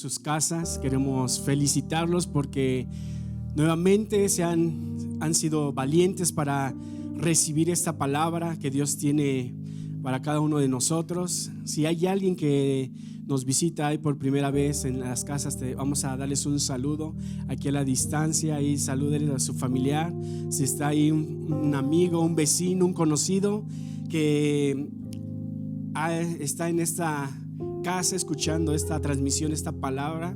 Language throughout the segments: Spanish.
sus casas. Queremos felicitarlos porque nuevamente han sido valientes para recibir esta palabra que Dios tiene para cada uno de nosotros. Si hay alguien que nos visita ahí por primera vez en las casas, vamos a darles un saludo aquí a la distancia. Y salúdenle a su familiar. Si está ahí un amigo, un vecino, un conocido que está en esta casa escuchando esta transmisión, esta palabra,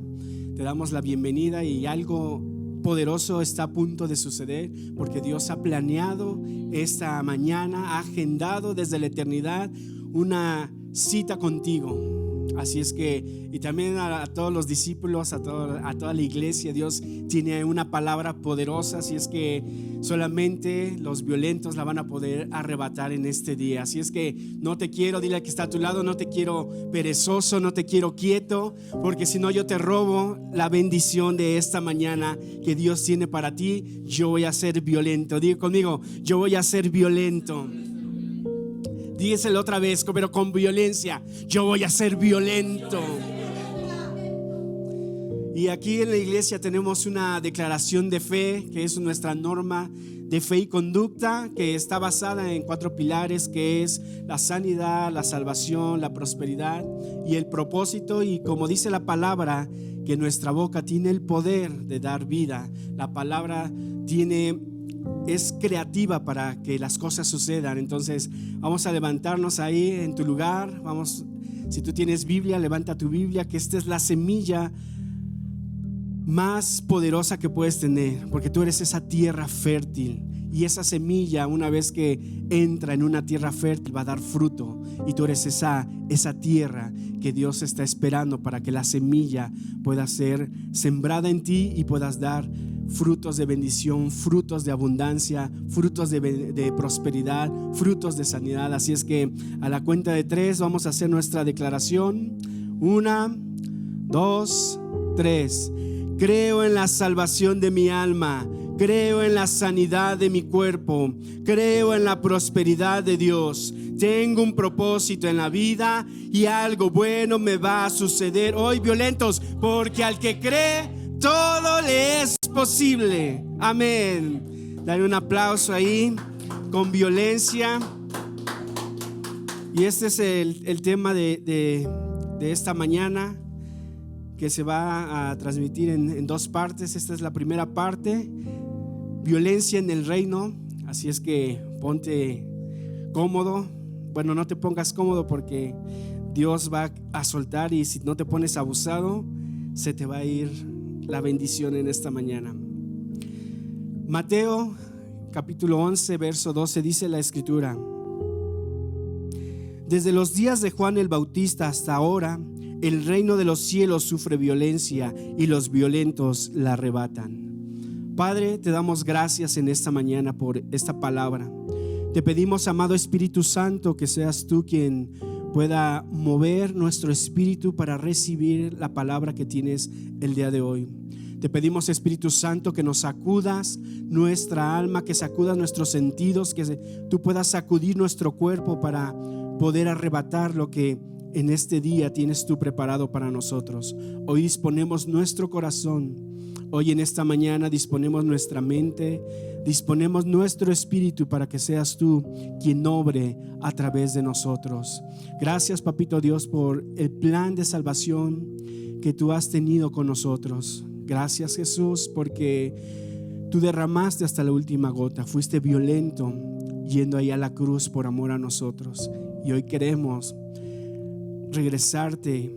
te damos la bienvenida. Y algo poderoso está a punto de suceder, porque Dios ha planeado esta mañana, ha agendado desde la eternidad una cita contigo. Así es que, y también a todos los discípulos, a toda la iglesia, Dios tiene una palabra poderosa. Así es que solamente los violentos la van a poder arrebatar en este día. Así es que no te quiero, dile al que está a tu lado, no te quiero perezoso, no te quiero quieto, porque si no yo te robo la bendición de esta mañana que Dios tiene para ti. Yo voy a ser violento. Diga conmigo, yo voy a ser violento. Dígaselo otra vez, pero con violencia. Yo voy a ser violento. Y aquí en la iglesia tenemos una declaración de fe, que es nuestra norma de fe y conducta, que está basada en 4 pilares, que es la sanidad, la salvación, la prosperidad y el propósito. Y como dice la palabra, que nuestra boca tiene el poder de dar vida. La palabra es creativa para que las cosas sucedan. Entonces vamos a levantarnos ahí en tu lugar. Si tú tienes Biblia, levanta tu Biblia, que esta es la semilla más poderosa que puedes tener, porque tú eres esa tierra fértil. Y esa semilla, una vez que entra en una tierra fértil, va a dar fruto. Y tú eres esa tierra que Dios está esperando para que la semilla pueda ser sembrada en ti y puedas dar frutos de bendición, frutos de abundancia, frutos de prosperidad, frutos de sanidad. Así es que a la cuenta de 3 vamos a hacer nuestra declaración. 1, 2, 3. Creo en la salvación de mi alma. Creo en la sanidad de mi cuerpo. Creo en la prosperidad de Dios. Tengo un propósito en la vida y algo bueno me va a suceder hoy, violentos, porque al que cree todo le es posible. Amén. Dale un aplauso ahí con violencia. Y este es el tema de esta mañana, que se va a transmitir en 2 partes. Esta es la primera parte: violencia en el reino. Así es que ponte cómodo. Bueno, no te pongas cómodo, porque Dios va a soltar, y si no te pones abusado, se te va a ir la bendición en esta mañana. Mateo capítulo 11 verso 12 dice la escritura: desde los días de Juan el Bautista hasta ahora, el reino de los cielos sufre violencia y los violentos la arrebatan. Padre, te damos gracias en esta mañana por esta palabra. Te pedimos, amado Espíritu Santo, que seas tú quien pueda mover nuestro espíritu para recibir la palabra que tienes el día de hoy. Te pedimos, Espíritu Santo, que nos sacudas nuestra alma, que sacudas nuestros sentidos, que tú puedas sacudir nuestro cuerpo para poder arrebatar lo que en este día tienes tú preparado para nosotros. Hoy disponemos nuestro corazón. Hoy en esta mañana disponemos nuestra mente, disponemos nuestro espíritu para que seas tú quien obre a través de nosotros. Gracias, Papito Dios, por el plan de salvación que tú has tenido con nosotros. Gracias, Jesús, porque tú derramaste hasta la última gota. Fuiste violento yendo ahí a la cruz por amor a nosotros. Y hoy queremos regresarte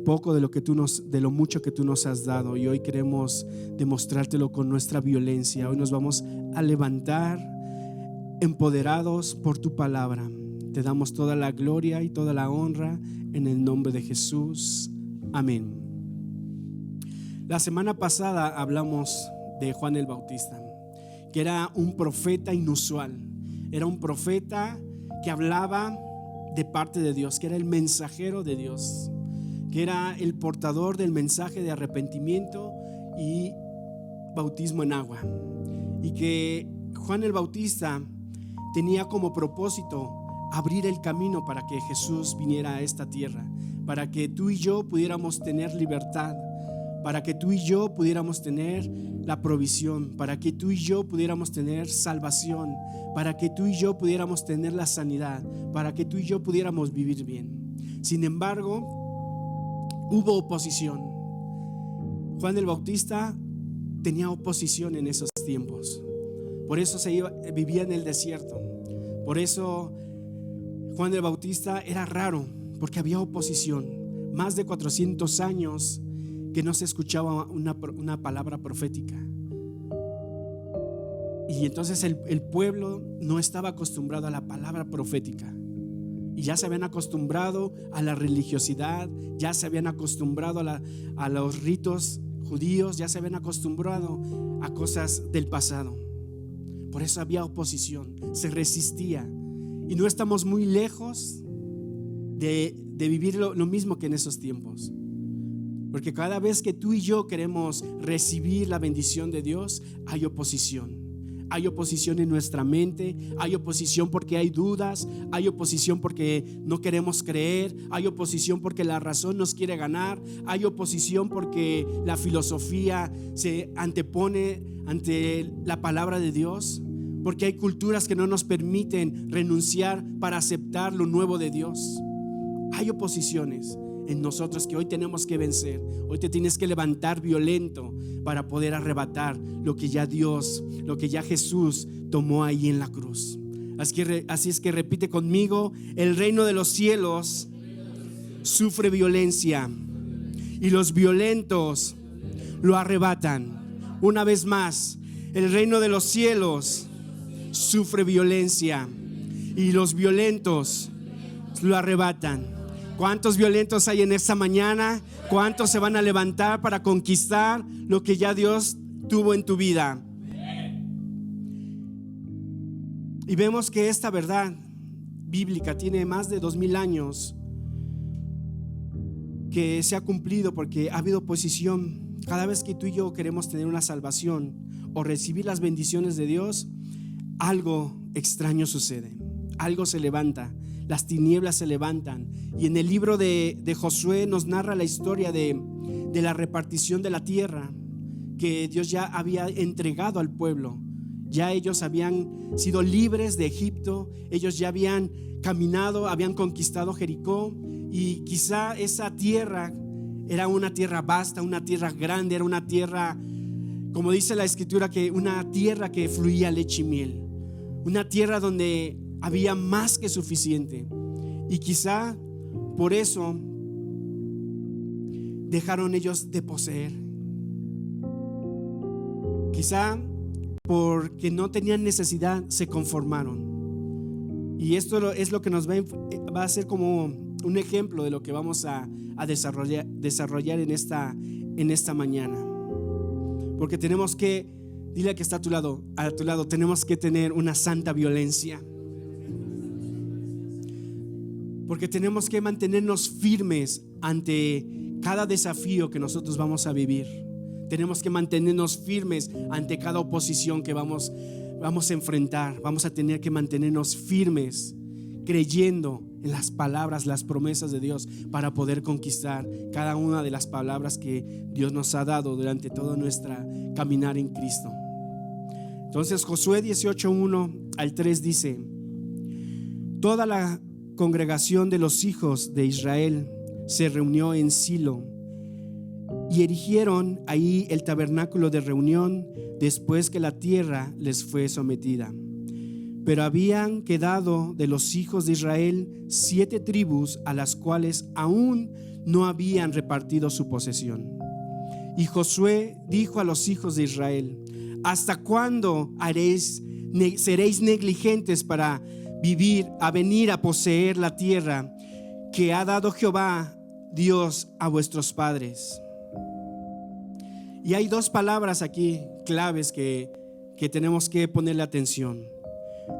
poco de lo mucho que tú nos has dado, y hoy queremos demostrártelo con nuestra violencia. Hoy nos vamos a levantar empoderados por tu palabra. Te damos toda la gloria y toda la honra en el nombre de Jesús. Amén. La semana pasada hablamos de Juan el Bautista, que era un profeta inusual. Era un profeta que hablaba de parte de Dios, que era el mensajero de Dios, que era el portador del mensaje de arrepentimiento y bautismo en agua. Y que Juan el Bautista tenía como propósito abrir el camino para que Jesús viniera a esta tierra, para que tú y yo pudiéramos tener libertad, para que tú y yo pudiéramos tener la provisión, para que tú y yo pudiéramos tener salvación, para que tú y yo pudiéramos tener la sanidad, para que tú y yo pudiéramos vivir bien. Sin embargo, hubo oposición. Juan el Bautista tenía oposición en esos tiempos. Por eso vivía en el desierto. Por eso Juan el Bautista era raro, porque había oposición. Más de 400 años que no se escuchaba una palabra profética. Y entonces el pueblo no estaba acostumbrado a la palabra profética. Y ya se habían acostumbrado a la religiosidad, ya se habían acostumbrado a los ritos judíos, ya se habían acostumbrado a cosas del pasado. Por eso había oposición, se resistía. Y no estamos muy lejos de vivir lo mismo que en esos tiempos. Porque cada vez que tú y yo queremos recibir la bendición de Dios, hay oposición. Hay oposición en nuestra mente, hay oposición porque hay dudas, hay oposición porque no queremos creer, hay oposición porque la razón nos quiere ganar, hay oposición porque la filosofía se antepone ante la palabra de Dios, porque hay culturas que no nos permiten renunciar para aceptar lo nuevo de Dios. Hay oposiciones en nosotros que hoy tenemos que vencer. Hoy te tienes que levantar violento para poder arrebatar lo que ya Dios, lo que ya Jesús tomó ahí en la cruz. Así es que repite conmigo: el reino de los cielos sufre violencia y los violentos lo arrebatan. Una vez más, el reino de los cielos sufre violencia y los violentos lo arrebatan. ¿Cuántos violentos hay en esta mañana? ¿Cuántos se van a levantar para conquistar lo que ya Dios tuvo en tu vida? Y vemos que esta verdad bíblica tiene más de 2000 años que se ha cumplido, porque ha habido oposición. Cada vez que tú y yo queremos tener una salvación o recibir las bendiciones de Dios, algo extraño sucede, algo se levanta. Las tinieblas se levantan. Y en el libro de Josué nos narra la historia de la repartición de la tierra que Dios ya había entregado al pueblo. Ya ellos habían sido libres de Egipto, ellos ya habían caminado, habían conquistado Jericó, y quizá esa tierra era una tierra vasta, una tierra grande, era una tierra, como dice la escritura, que una tierra que fluía leche y miel, una tierra donde había más que suficiente. Y quizá por eso dejaron ellos de poseer. Quizá porque no tenían necesidad, se conformaron. Y esto es lo que nos va a ser como un ejemplo de lo que vamos a desarrollar en esta mañana. Porque tenemos que, dile a que está a tu lado, tenemos que tener una santa violencia. Porque tenemos que mantenernos firmes ante cada desafío que nosotros vamos a vivir. Tenemos que mantenernos firmes ante cada oposición que vamos a enfrentar. Vamos a tener que mantenernos firmes, creyendo en las palabras, las promesas de Dios, para poder conquistar cada una de las palabras que Dios nos ha dado durante todo nuestro caminar en Cristo. Entonces Josué 18:1-3 dice: toda la congregación de los hijos de Israel se reunió en Silo y erigieron ahí el tabernáculo de reunión después que la tierra les fue sometida. Pero habían quedado de los hijos de Israel 7 tribus a las cuales aún no habían repartido su posesión. Y Josué dijo a los hijos de Israel: ¿hasta cuándo seréis negligentes para venir a poseer la tierra que ha dado Jehová Dios a vuestros padres? Y hay 2 palabras aquí claves que tenemos que ponerle atención.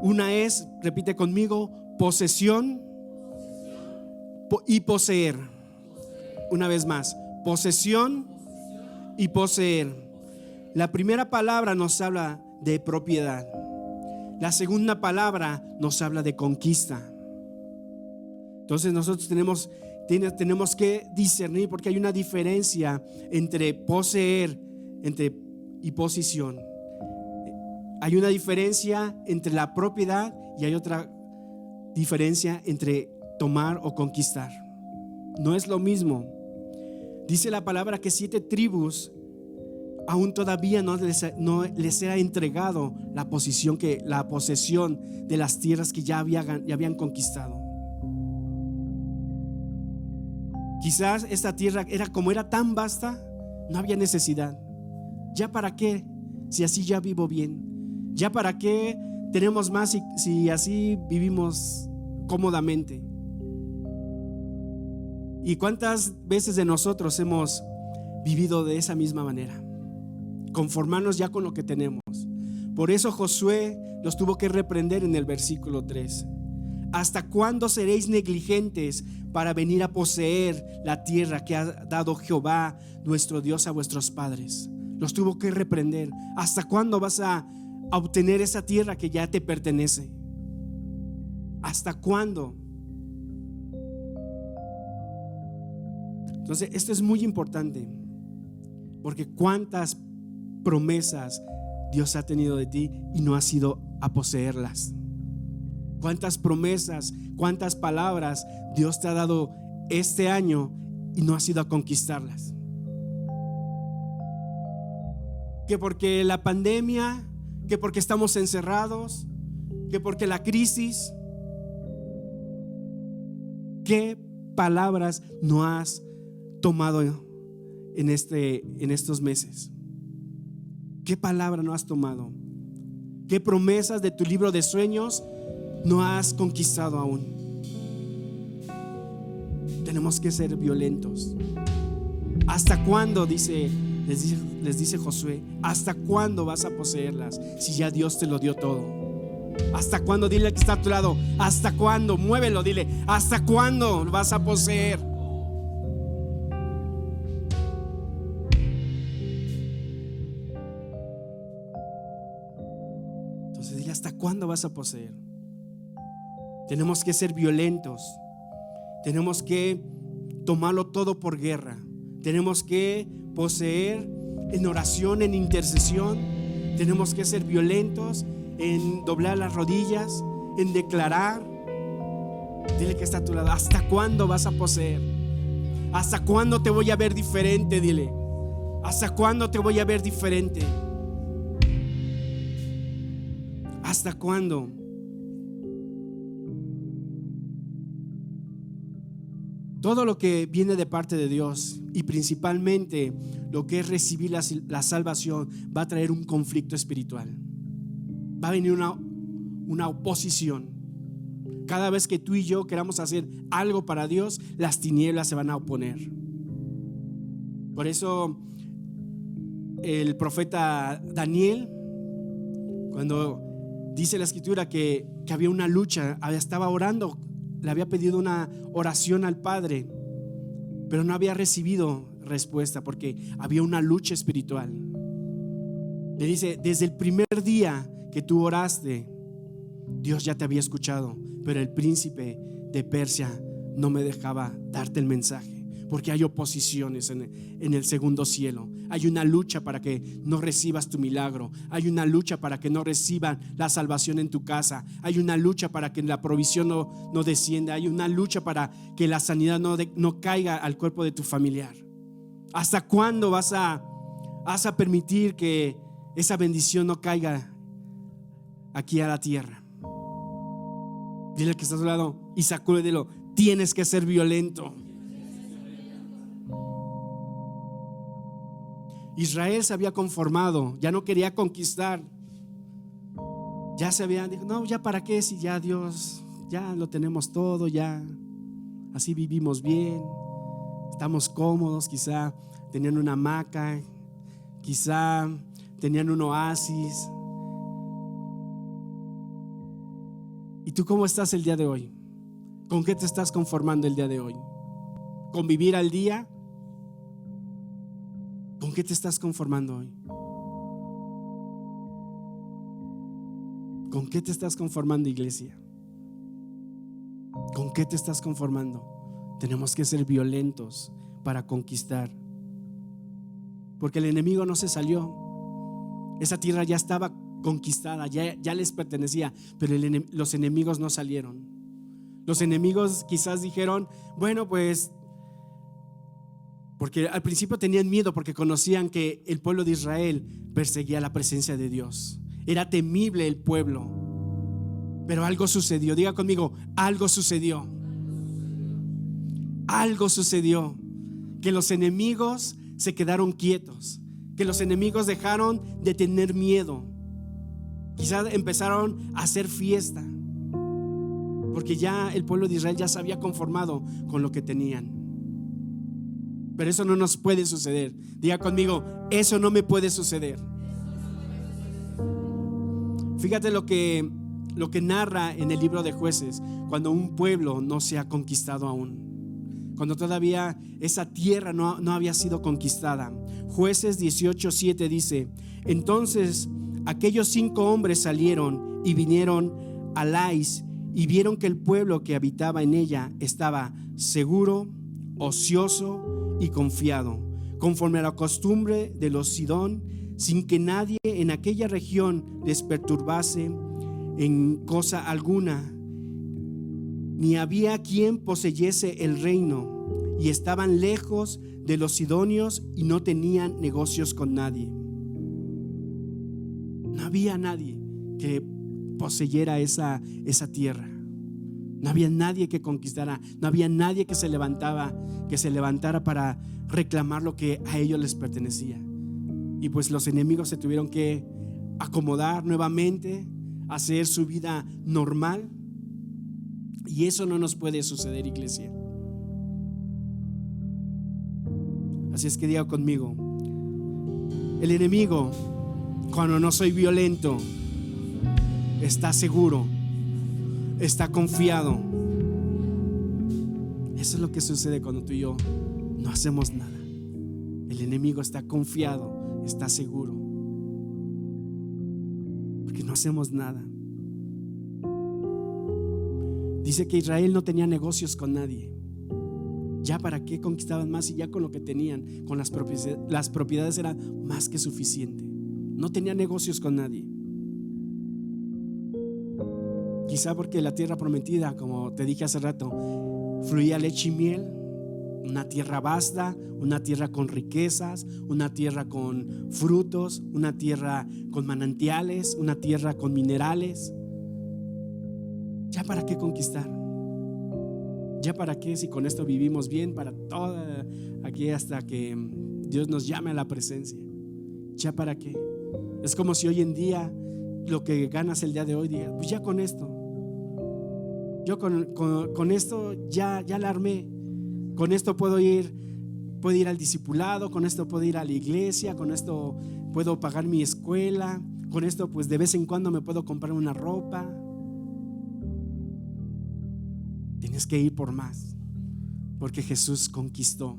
Una es, repite conmigo, posesión y poseer. Una vez más, posesión y poseer. La primera palabra nos habla de propiedad. La segunda palabra nos habla de conquista. Entonces nosotros tenemos tenemos que discernir, porque hay una diferencia entre poseer y posesión. Hay una diferencia entre la propiedad y hay otra diferencia entre tomar o conquistar. No es lo mismo. Dice la palabra que 7 tribus aún todavía no les era entregado la posesión de las tierras que ya habían conquistado. Quizás esta tierra era tan vasta, no había necesidad. ¿Ya para qué? Si así ya vivo bien. ¿Ya para qué tenemos más si así vivimos cómodamente? ¿Y cuántas veces de nosotros hemos vivido de esa misma manera? Conformarnos ya con lo que tenemos. Por eso Josué los tuvo que reprender en el versículo 3. ¿Hasta cuándo seréis negligentes para venir a poseer la tierra que ha dado Jehová nuestro Dios a vuestros padres? Los tuvo que reprender. ¿Hasta cuándo vas a obtener esa tierra que ya te pertenece? ¿Hasta cuándo? Entonces esto es muy importante, porque cuántas promesas Dios ha tenido de ti y no has ido a poseerlas. Cuántas promesas, cuántas palabras Dios te ha dado este año y no has ido a conquistarlas. Que porque la pandemia, que porque estamos encerrados, que porque la crisis. ¿Qué palabras no has tomado en estos meses? ¿Qué palabra no has tomado? ¿Qué promesas de tu libro de sueños no has conquistado aún? Tenemos que ser violentos. ¿Hasta cuándo? Les dice Josué, ¿hasta cuándo vas a poseerlas si ya Dios te lo dio todo? ¿Hasta cuándo? Dile al que está a tu lado, ¿hasta cuándo? Muévelo, dile, ¿hasta cuándo vas a poseer? Entonces dile, ¿hasta cuándo vas a poseer? Tenemos que ser violentos. Tenemos que tomarlo todo por guerra. Tenemos que poseer en oración, en intercesión. Tenemos que ser violentos en doblar las rodillas, en declarar. Dile que está a tu lado, ¿hasta cuándo vas a poseer? ¿Hasta cuándo te voy a ver diferente? Dile, ¿hasta cuándo te voy a ver diferente? ¿Hasta cuándo? Todo lo que viene de parte de Dios, y principalmente lo que es recibir la salvación, va a traer un conflicto espiritual. Va a venir una oposición. Cada vez que tú y yo queramos hacer algo para Dios, las tinieblas se van a oponer. Por eso el profeta Daniel, cuando dice la escritura que había una lucha, estaba orando, le había pedido una oración al Padre, pero no había recibido respuesta porque había una lucha espiritual. Le dice, desde el primer día que tú oraste, Dios ya te había escuchado, pero el príncipe de Persia no me dejaba darte el mensaje, porque hay oposiciones en el segundo cielo. Hay una lucha para que no recibas tu milagro. Hay una lucha para que no reciban la salvación en tu casa. Hay una lucha para que la provisión no descienda. Hay una lucha para que la sanidad no caiga al cuerpo de tu familiar. ¿Hasta cuándo vas a permitir que esa bendición no caiga aquí a la tierra? Dile al que está a tu lado y sacúdelo, tienes que ser violento. Israel se había conformado, ya no quería conquistar. Ya se habían dicho, no, ya para qué, si ya Dios, ya lo tenemos todo, ya así vivimos bien, estamos cómodos. Quizá tenían una hamaca, quizá tenían un oasis. ¿Y tú cómo estás el día de hoy? ¿Con qué te estás conformando el día de hoy? ¿Con vivir al día? ¿Con qué te estás conformando hoy? ¿Con qué te estás conformando, iglesia? ¿Con qué te estás conformando? Tenemos que ser violentos para conquistar, porque el enemigo no se salió. Esa tierra ya estaba conquistada, ya les pertenecía, pero los enemigos no salieron. Los enemigos quizás dijeron, bueno, pues, porque al principio tenían miedo, porque conocían que el pueblo de Israel perseguía la presencia de Dios. Era temible el pueblo, pero algo sucedió. Diga conmigo, algo sucedió. Algo sucedió, que los enemigos se quedaron quietos, que los enemigos dejaron de tener miedo. Quizás empezaron a hacer fiesta, porque ya el pueblo de Israel ya se había conformado con lo que tenían. Pero eso no nos puede suceder. Diga conmigo, eso no me puede suceder. Fíjate lo que narra en el libro de Jueces, cuando un pueblo no se ha conquistado aún, cuando todavía esa tierra no había sido conquistada. Jueces 18:7 dice: entonces aquellos 5 hombres salieron y vinieron a Lais, y vieron que el pueblo que habitaba en ella estaba seguro, ocioso y confiado, conforme a la costumbre de los Sidón, sin que nadie en aquella región les perturbase en cosa alguna, ni había quien poseyese el reino, y estaban lejos de los sidonios y no tenían negocios con nadie. No había nadie que poseyera esa tierra. No había nadie que conquistara. No había nadie que se levantara para reclamar lo que a ellos les pertenecía. Y pues los enemigos se tuvieron que acomodar nuevamente, hacer su vida normal. Y eso no nos puede suceder, iglesia. Así es que diga conmigo: el enemigo, cuando no soy violento, está seguro, está confiado. Eso es lo que sucede cuando tú y yo no hacemos nada. El enemigo está confiado, está seguro, porque no hacemos nada. Dice que Israel no tenía negocios con nadie. Ya para qué conquistaban más, y ya con lo que tenían, con las propiedades era más que suficiente. No tenía negocios con nadie. Quizá porque la tierra prometida, como te dije hace rato, fluía leche y miel. Una tierra vasta, una tierra con riquezas, una tierra con frutos, una tierra con manantiales, una tierra con minerales. ¿Ya para qué conquistar? ¿Ya para qué, si con esto vivimos bien para toda aquí hasta que Dios nos llame a la presencia? ¿Ya para qué? Es como si hoy en día lo que ganas el día de hoy digas, pues ya con esto, yo con esto ya la armé. Con esto puedo ir al discipulado, con esto puedo ir a la iglesia, con esto puedo pagar mi escuela, con esto pues de vez en cuando me puedo comprar una ropa. Tienes que ir por más, porque Jesús conquistó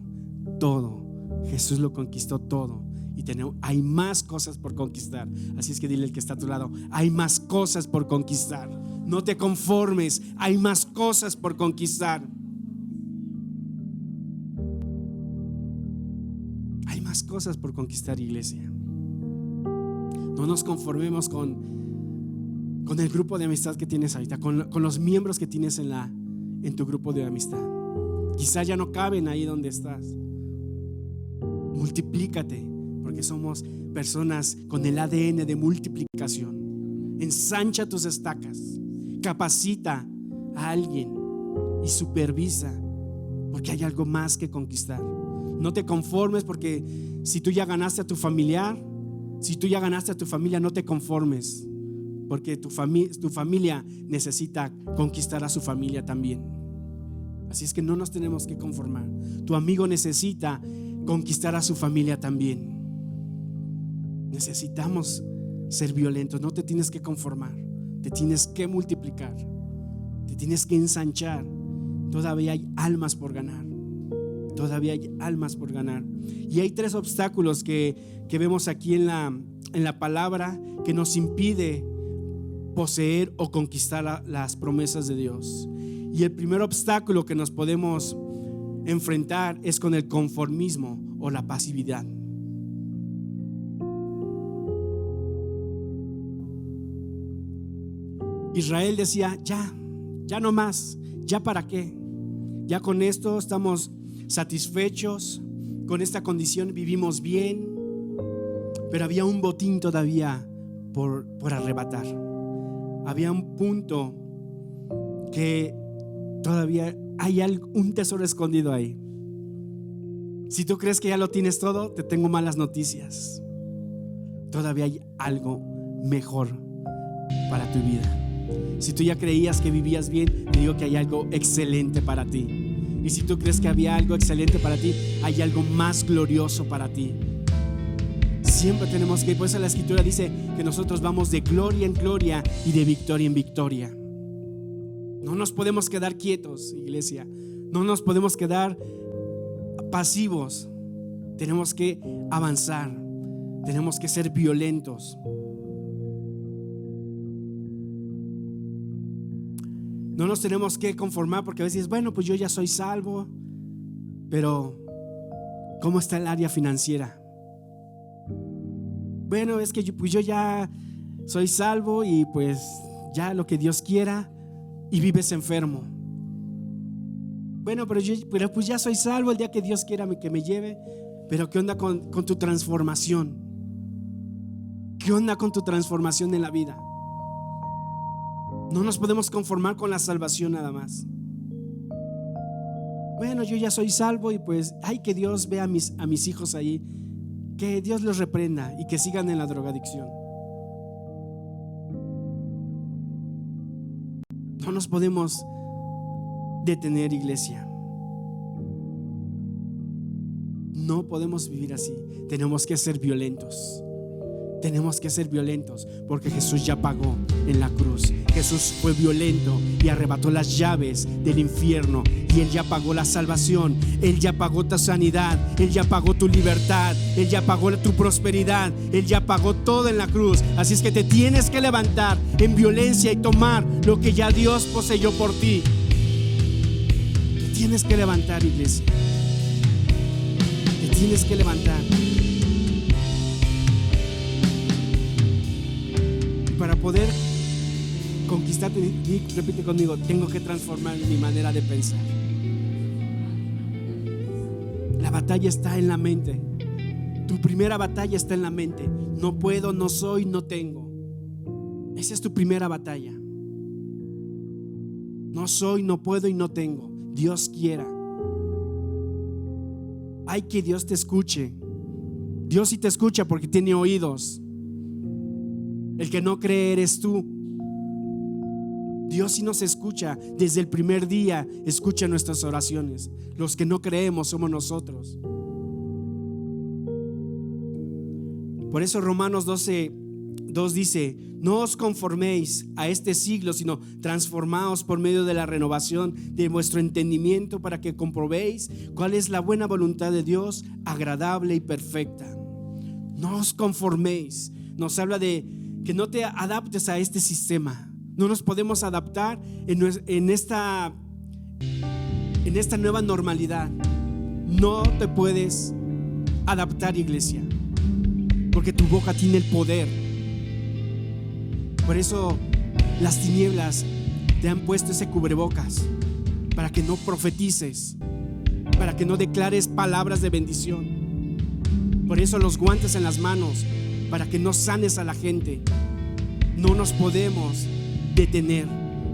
todo. Jesús lo conquistó todo, y hay más cosas por conquistar. Así es que dile al que está a tu lado: hay más cosas por conquistar. No te conformes, hay más cosas por conquistar. Hay más cosas por conquistar, iglesia. No nos conformemos con el grupo de amistad que tienes ahorita, con los miembros que tienes en tu grupo de amistad. Quizá ya no caben ahí donde estás. Multiplícate, porque somos personas con el ADN de multiplicación. Ensancha tus estacas, capacita a alguien y supervisa, porque hay algo más que conquistar. No te conformes, porque si tú ya ganaste a tu familia, no te conformes, porque tu familia necesita conquistar a su familia también. Así es que no nos tenemos que conformar. Tu amigo necesita conquistar a su familia también. Necesitamos ser violentos. No te tienes que conformar, te tienes que multiplicar, te tienes que ensanchar. Todavía hay almas por ganar. Todavía hay almas por ganar. Y hay 3 obstáculos que vemos aquí en la palabra que nos impide poseer o conquistar las promesas de Dios. Y el primer obstáculo que nos podemos enfrentar es con el conformismo o la pasividad. Israel decía, ya no más, ya para qué, ya con esto estamos satisfechos, con esta condición vivimos bien, pero había un botín todavía por arrebatar. Había un punto que todavía hay un tesoro escondido ahí. Si tú crees que ya lo tienes todo, te tengo malas noticias. Todavía hay algo mejor para tu vida. Si tú ya creías que vivías bien, te digo que hay algo excelente para ti. Y si tú crees que había algo excelente para ti, hay algo más glorioso para ti. Siempre tenemos que ir. Por eso la Escritura dice que nosotros vamos de gloria en gloria y de victoria en victoria. No nos podemos quedar quietos, iglesia. No nos podemos quedar pasivos. Tenemos que avanzar. Tenemos que ser violentos. No nos tenemos que conformar, porque a veces, bueno, pues yo ya soy salvo, pero ¿cómo está el área financiera? Bueno, es que yo ya soy salvo y pues ya lo que Dios quiera, y vives enfermo. Bueno, pero pues ya soy salvo, el día que Dios quiera que me lleve. Pero ¿qué onda con tu transformación? ¿Qué onda con tu transformación en la vida? No nos podemos conformar con la salvación nada más. Bueno, yo ya soy salvo y pues que Dios vea a mis hijos ahí, que Dios los reprenda y que sigan en la drogadicción. No nos podemos detener, iglesia. No podemos vivir así. Tenemos que ser violentos. Tenemos que ser violentos porque Jesús ya pagó en la cruz. Jesús fue violento y arrebató las llaves del infierno, y Él ya pagó la salvación. Él ya pagó tu sanidad. Él ya pagó tu libertad. Él ya pagó tu prosperidad. Él ya pagó todo en la cruz. Así es que te tienes que levantar en violencia y tomar lo que ya Dios poseyó por ti. Te tienes que levantar, iglesia. Te tienes que levantar. Para poder conquistarte, repite conmigo, tengo que transformar mi manera de pensar. La batalla está en la mente. Tu primera batalla está en la mente. No puedo, no soy, no tengo. Esa es tu primera batalla. No soy, no puedo y no tengo. Dios quiera. Hay que Dios te escuche. Dios sí te escucha porque tiene oídos. El que no cree eres tú. Dios sí nos escucha. Desde el primer día escucha nuestras oraciones. Los que no creemos somos nosotros. Por eso Romanos 12:2 dice: no os conforméis a este siglo, sino transformaos por medio de la renovación de vuestro entendimiento, para que comprobéis cuál es la buena voluntad de Dios, agradable y perfecta. No os conforméis. Nos habla de que no te adaptes a este sistema. No nos podemos adaptar en esta nueva normalidad. No te puedes adaptar, iglesia, porque tu boca tiene el poder. Por eso las tinieblas te han puesto ese cubrebocas, para que no profetices, para que no declares palabras de bendición. Por eso los guantes en las manos, para que no sanes a la gente. No nos podemos detener.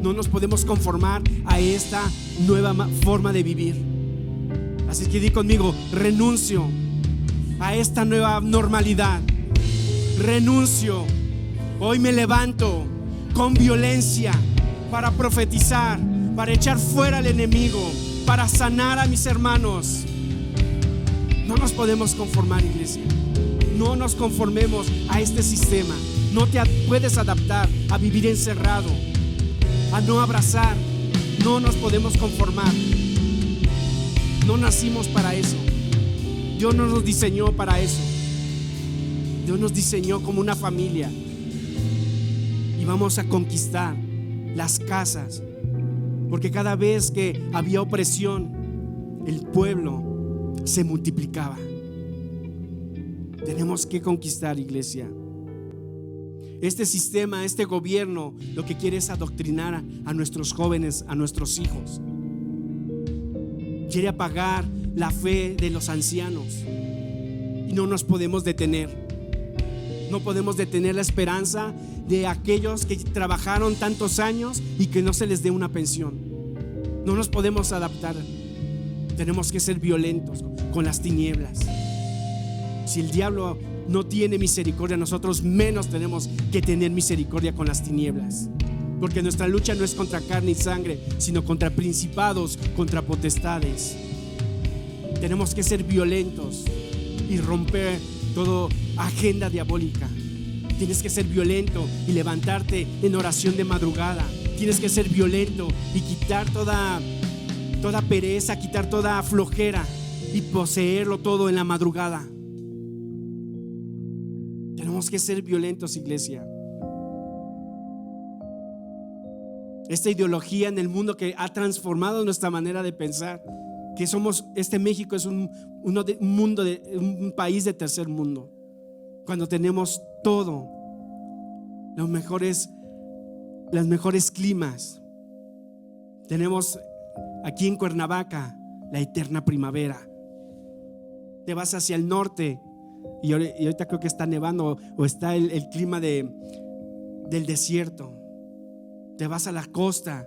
No nos podemos conformar a esta nueva forma de vivir. Así que di conmigo: renuncio a esta nueva normalidad. Renuncio. Hoy me levanto con violencia para profetizar, para echar fuera al enemigo, para sanar a mis hermanos. No nos podemos conformar, iglesia. No nos conformemos a este sistema. No te puedes adaptar a vivir encerrado, a no abrazar. No nos podemos conformar. No nacimos para eso. Dios no nos diseñó para eso. Dios nos diseñó como una familia. Y vamos a conquistar las casas, porque cada vez que había opresión, el pueblo se multiplicaba. Tenemos que conquistar, iglesia. Este sistema, este gobierno, lo que quiere es adoctrinar a nuestros jóvenes, a nuestros hijos. Quiere apagar la fe de los ancianos y no nos podemos detener. No podemos detener la esperanza de aquellos que trabajaron tantos años y que no se les dé una pensión. No nos podemos adaptar. Tenemos que ser violentos con las tinieblas. Si el diablo no tiene misericordia, nosotros menos tenemos que tener misericordia con las tinieblas. Porque nuestra lucha no es contra carne y sangre, sino contra principados, contra potestades. Tenemos que ser violentos y romper toda agenda diabólica. Tienes que ser violento y levantarte en oración de madrugada. Tienes que ser violento y quitar toda pereza, quitar toda flojera y poseerlo todo en la madrugada. Tenemos que ser violentos, iglesia. Esta ideología en el mundo que ha transformado nuestra manera de pensar, que somos, México es un país de tercer mundo, cuando tenemos todo, los mejores climas. Tenemos aquí en Cuernavaca la eterna primavera. Te vas hacia el norte y ahorita creo que está nevando o está el clima del desierto. Te vas a la costa,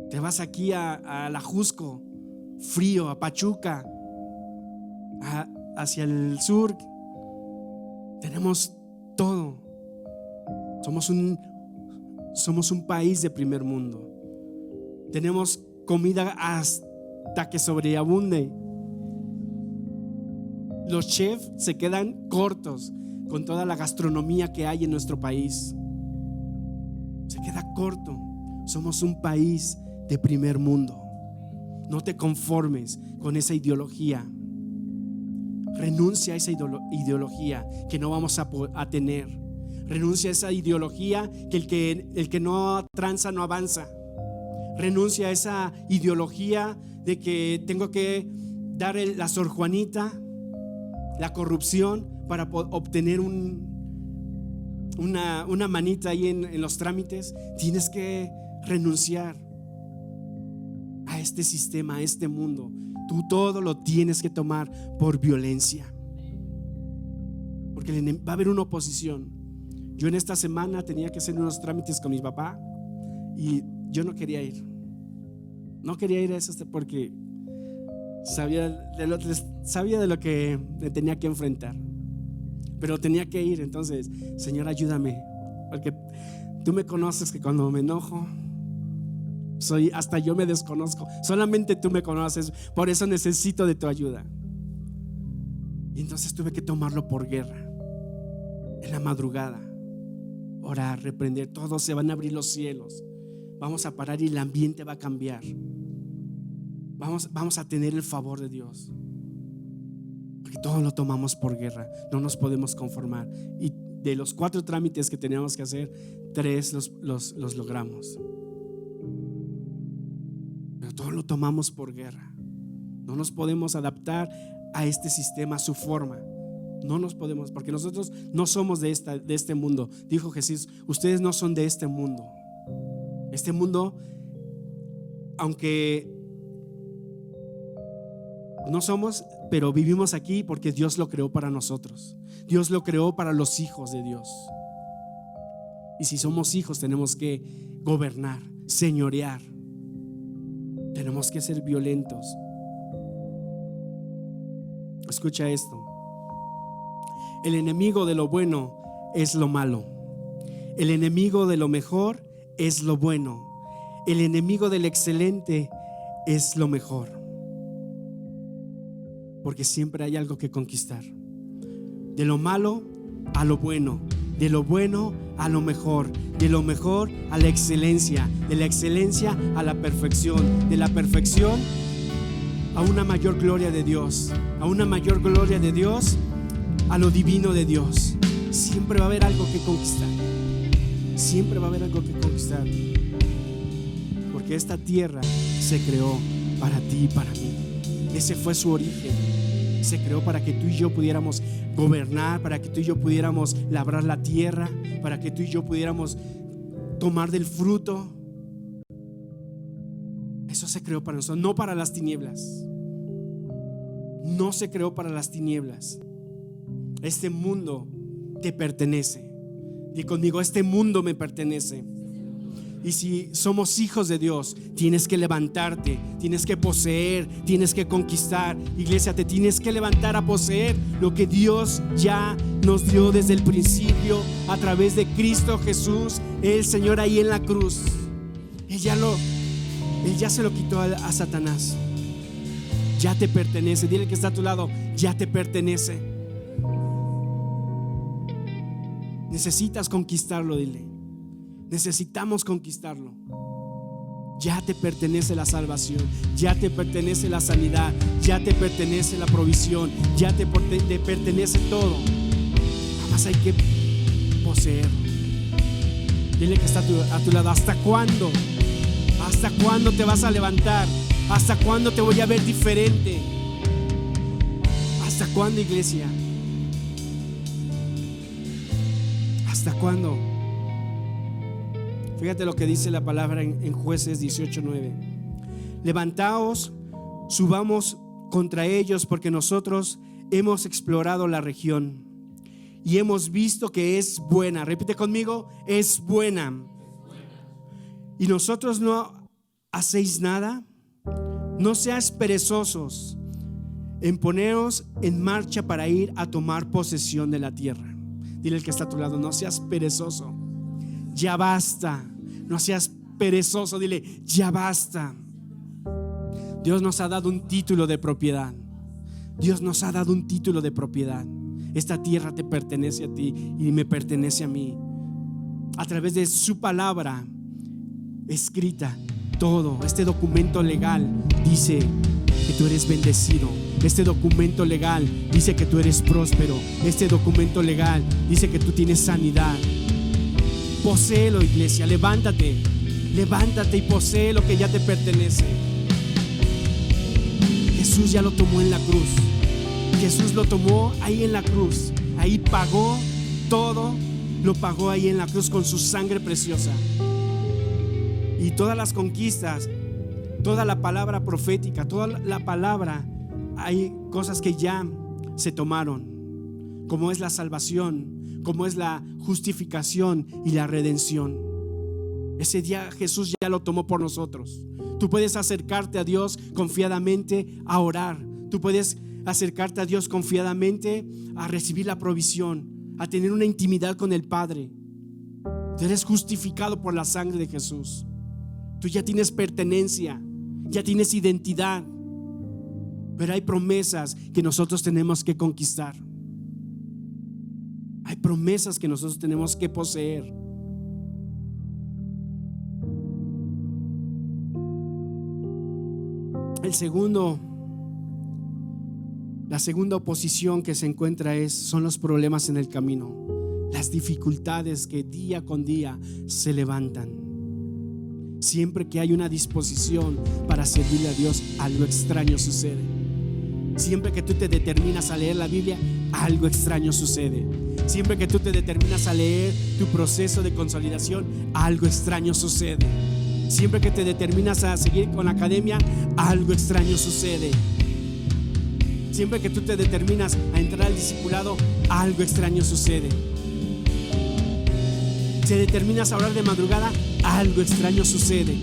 te vas aquí a la Jusco, frío, a Pachuca, hacia el sur. Tenemos todo. Somos un país de primer mundo. Tenemos comida hasta que sobreabunde. Los chefs se quedan cortos con toda la gastronomía que hay en nuestro país. Se queda corto. Somos un país de primer mundo. No te conformes con esa ideología. Renuncia a esa ideología que no vamos a tener. Renuncia a esa ideología que el que no tranza no avanza. Renuncia a esa ideología de que tengo que dar la Sor Juanita, la corrupción, para obtener una manita ahí en los trámites. Tienes que renunciar a este sistema, a este mundo. Tú todo lo tienes que tomar por violencia, porque va a haber una oposición. Yo en esta semana tenía que hacer unos trámites con mi papá y yo no quería ir. No quería ir a eso porque sabía de lo que me tenía que enfrentar, pero tenía que ir. Entonces, Señor, ayúdame, porque tú me conoces que cuando me enojo, hasta yo me desconozco. Solamente tú me conoces, por eso necesito de tu ayuda. Y entonces tuve que tomarlo por guerra. En la madrugada, orar, reprender. Todos se van a abrir los cielos. Vamos a parar y el ambiente va a cambiar. Vamos a tener el favor de Dios, porque todo lo tomamos por guerra. No nos podemos conformar. Y de los 4 trámites que teníamos que hacer, 3 los logramos. Pero todo lo tomamos por guerra. No nos podemos adaptar a este sistema, a su forma. No nos podemos, porque nosotros no somos de este mundo. Dijo Jesús: ustedes no son de este mundo. Este mundo, aunque no somos, pero vivimos aquí porque Dios lo creó para nosotros. Dios lo creó para los hijos de Dios. Y si somos hijos, tenemos que gobernar, señorear. Tenemos que ser violentos. Escucha esto: el enemigo de lo bueno es lo malo. El enemigo de lo mejor es lo bueno. El enemigo del excelente es lo mejor. Porque siempre hay algo que conquistar. De lo malo a lo bueno, de lo bueno a lo mejor, de lo mejor a la excelencia, de la excelencia a la perfección, de la perfección a una mayor gloria de Dios, a una mayor gloria de Dios, a lo divino de Dios. Siempre va a haber algo que conquistar. Siempre va a haber algo que conquistar. Porque esta tierra se creó para ti y para mí. Ese fue su origen. Se creó para que tú y yo pudiéramos gobernar, para que tú y yo pudiéramos labrar la tierra, para que tú y yo pudiéramos tomar del fruto. Eso se creó para nosotros, no para las tinieblas. No se creó para las tinieblas. Este mundo te pertenece. Di conmigo, este mundo me pertenece. Y si somos hijos de Dios, tienes que levantarte, tienes que poseer, tienes que conquistar. Iglesia, te tienes que levantar a poseer lo que Dios ya nos dio desde el principio a través de Cristo Jesús, el Señor ahí en la cruz. Él ya se lo quitó a Satanás. Ya te pertenece. Dile que está a tu lado, ya te pertenece. Necesitas conquistarlo, dile. Necesitamos conquistarlo. Ya te pertenece la salvación, ya te pertenece la sanidad, ya te pertenece la provisión, ya te pertenece todo. Nada más hay que poseerlo. Dile que está a tu lado. ¿Hasta cuándo? ¿Hasta cuándo te vas a levantar? ¿Hasta cuándo te voy a ver diferente? ¿Hasta cuándo, iglesia? ¿Hasta cuándo? Fíjate lo que dice la palabra en Jueces 18:9. Levantaos, subamos contra ellos, porque nosotros hemos explorado la región y hemos visto que es buena. Repite conmigo, es buena. Y nosotros no hacéis nada. No seas perezosos en poneros en marcha para ir a tomar posesión de la tierra. Dile al que está a tu lado, no seas perezoso. Ya basta. No seas perezoso. Dile, ya basta. Dios nos ha dado un título de propiedad. Dios nos ha dado un título de propiedad. Esta tierra te pertenece a ti y me pertenece a mí. A través de su palabra escrita, todo este documento legal dice que tú eres bendecido. Este documento legal dice que tú eres próspero. Este documento legal dice que tú tienes sanidad. Poséelo, iglesia. Levántate y posee lo que ya te pertenece. Jesús ya lo tomó en la cruz. Jesús lo tomó ahí en la cruz. Ahí pagó todo. Lo pagó ahí en la cruz con su sangre preciosa. Y todas las conquistas, toda la palabra profética, toda la palabra, hay cosas que ya se tomaron, como es la salvación, como es la justificación y la redención. Ese día Jesús ya lo tomó por nosotros. Tú puedes acercarte a Dios confiadamente a orar. Tú puedes acercarte a Dios confiadamente a recibir la provisión, a tener una intimidad con el Padre. Tú eres justificado por la sangre de Jesús. Tú ya tienes pertenencia, ya tienes identidad. Pero hay promesas que nosotros tenemos que conquistar. Hay promesas que nosotros tenemos que poseer. La segunda oposición que se encuentra son los problemas en el camino, las dificultades que día con día se levantan. Siempre que hay una disposición para servirle a Dios, algo extraño sucede. Siempre que tú te determinas a leer la Biblia, algo extraño sucede. Siempre que tú te determinas a leer tu proceso de consolidación, algo extraño sucede. Siempre que te determinas a seguir con la academia, algo extraño sucede. Siempre que tú te determinas a entrar al discipulado, algo extraño sucede. Si determinas a orar de madrugada, algo extraño sucede.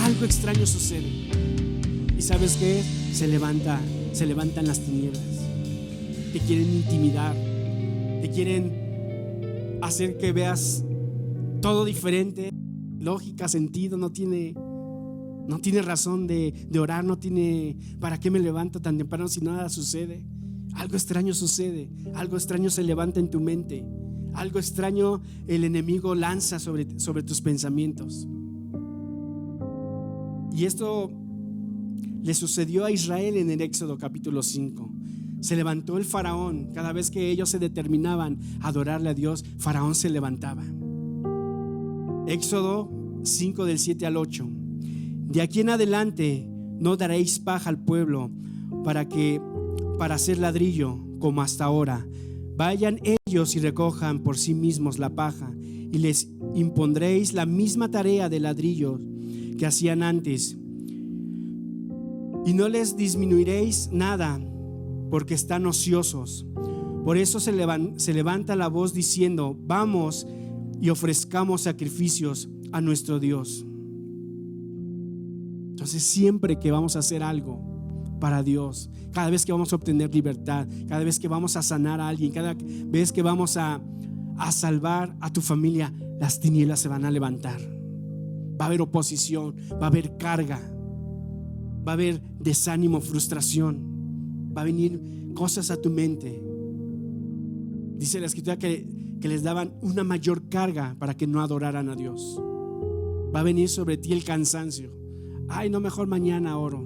Algo extraño sucede. ¿Y sabes qué? Se levantan las tinieblas. Te quieren intimidar. Te quieren hacer que veas todo diferente. Lógica, sentido, no tiene razón de orar, no tiene para qué me levanto tan temprano si nada sucede. Algo extraño sucede, algo extraño se levanta en tu mente, algo extraño el enemigo lanza sobre tus pensamientos. Y esto le sucedió a Israel en el Éxodo capítulo 5. Se levantó el faraón. Cada vez que ellos se determinaban a adorarle a Dios, faraón se levantaba. Éxodo 5 del 7 al 8. De aquí en adelante no daréis paja al pueblo para hacer ladrillo como hasta ahora. Vayan ellos y recojan por sí mismos la paja, y les impondréis la misma tarea de ladrillo que hacían antes, y no les disminuiréis nada, porque están ociosos. Por eso se levanta la voz diciendo: vamos y ofrezcamos sacrificios a nuestro Dios. Entonces, siempre que vamos a hacer algo para Dios, cada vez que vamos a obtener libertad, cada vez que vamos a sanar a alguien, cada vez que vamos a salvar a tu familia, las tinieblas se van a levantar. Va a haber oposición, va a haber carga, va a haber desánimo, frustración, va a venir cosas a tu mente. Dice la escritura que les daban una mayor carga para que no adoraran a Dios. Va a venir sobre ti el cansancio. Ay, no, mejor mañana oro.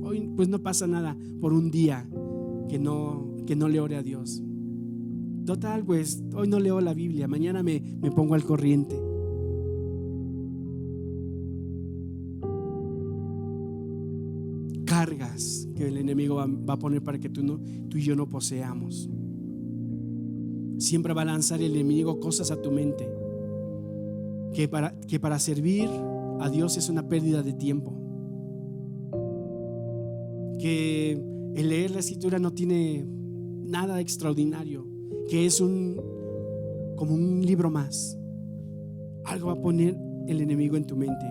Hoy pues no pasa nada por un día que no le ore a Dios. Total, pues hoy no leo la Biblia, mañana me pongo al corriente. Cargas que el enemigo va a poner para que tú y yo no poseamos. Siempre va a lanzar el enemigo cosas a tu mente que para servir a Dios es una pérdida de tiempo, que el leer la escritura no tiene nada extraordinario, que es como un libro más. Algo va a poner el enemigo en tu mente.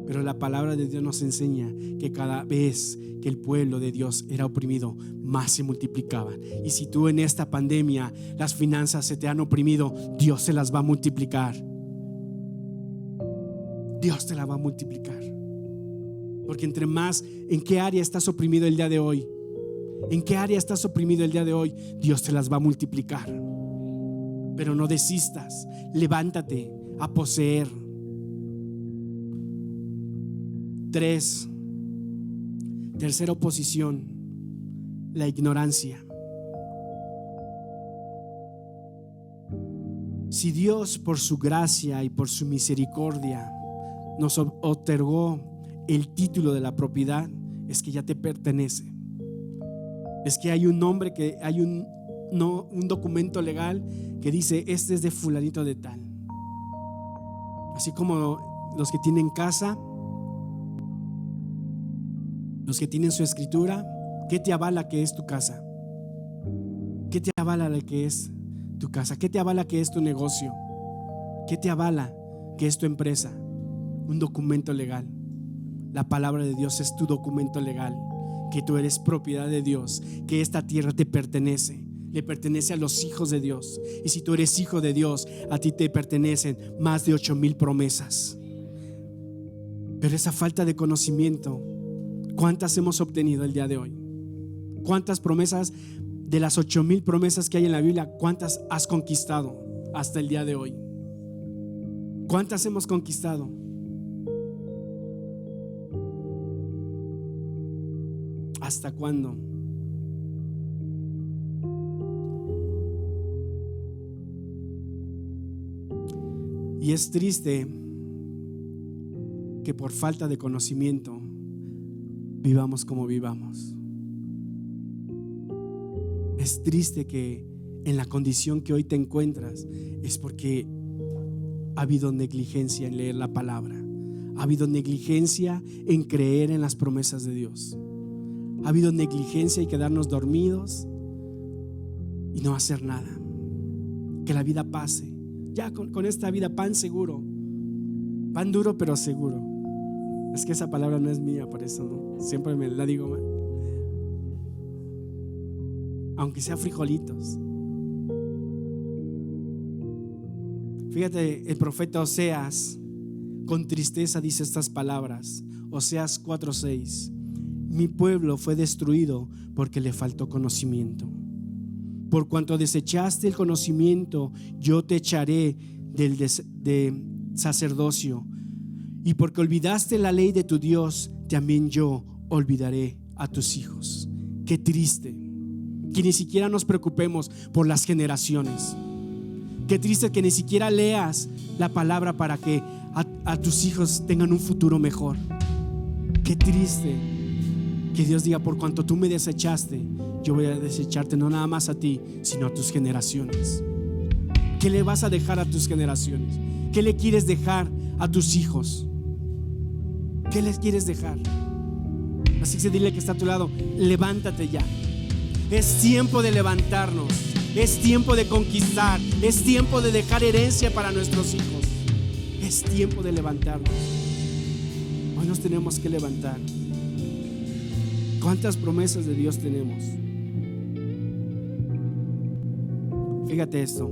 Pero la palabra de Dios nos enseña que cada vez que el pueblo de Dios era oprimido, más se multiplicaban. Y si tú en esta pandemia las finanzas se te han oprimido, Dios se las va a multiplicar. Dios te la va a multiplicar. Porque entre más, ¿en qué área estás oprimido el día de hoy? ¿En qué área estás oprimido el día de hoy? Dios te las va a multiplicar. Pero no desistas, levántate a poseer. 3. Tercera oposición, la ignorancia. Si Dios por su gracia y por su misericordia nos otorgó el título de la propiedad, es que ya te pertenece. Es que hay un nombre, que hay un documento legal que dice: este es de fulanito de tal. Así como los que tienen casa, los que tienen su escritura, ¿qué te avala que es tu casa? ¿Qué te avala que es tu casa? ¿Qué te avala que es tu negocio? ¿Qué te avala que es tu empresa? Un documento legal. La palabra de Dios es tu documento legal, que tú eres propiedad de Dios, que esta tierra te pertenece, le pertenece a los hijos de Dios. Y si tú eres hijo de Dios, a ti te pertenecen más de 8,000 promesas. Pero esa falta de conocimiento, ¿cuántas hemos obtenido el día de hoy? ¿Cuántas promesas de las 8,000 promesas que hay en la Biblia, cuántas has conquistado hasta el día de hoy? ¿Cuántas hemos conquistado? ¿Hasta cuándo? Y es triste que por falta de conocimiento vivamos como vivamos. Es triste que en la condición que hoy te encuentras es porque ha habido negligencia en leer la palabra, ha habido negligencia en creer en las promesas de Dios, ha habido negligencia en quedarnos dormidos y no hacer nada. Que la vida pase. Ya con esta vida, pan seguro, pan duro pero seguro. Es que esa palabra no es mía, por eso no, siempre me la digo mal. Aunque sea frijolitos. Fíjate, el profeta Oseas con tristeza dice estas palabras. Oseas 4:6: mi pueblo fue destruido porque le faltó conocimiento. Por cuanto desechaste el conocimiento, yo te echaré de sacerdocio. Y porque olvidaste la ley de tu Dios, también yo olvidaré a tus hijos. Qué triste que ni siquiera nos preocupemos por las generaciones, Qué triste que ni siquiera leas la palabra para que a tus hijos tengan un futuro mejor. Qué triste que Dios diga: por cuanto tú me desechaste, yo voy a desecharte no nada más a ti, sino a tus generaciones. ¿Qué le vas a dejar a tus generaciones? ¿Qué le quieres dejar a tus hijos? ¿Qué les quieres dejar? Así que dile que está a tu lado: levántate ya. Es tiempo de levantarnos. Es tiempo de conquistar. Es tiempo de dejar herencia para nuestros hijos. Es tiempo de levantarnos. Hoy nos tenemos que levantar. ¿Cuántas promesas de Dios tenemos? Fíjate esto.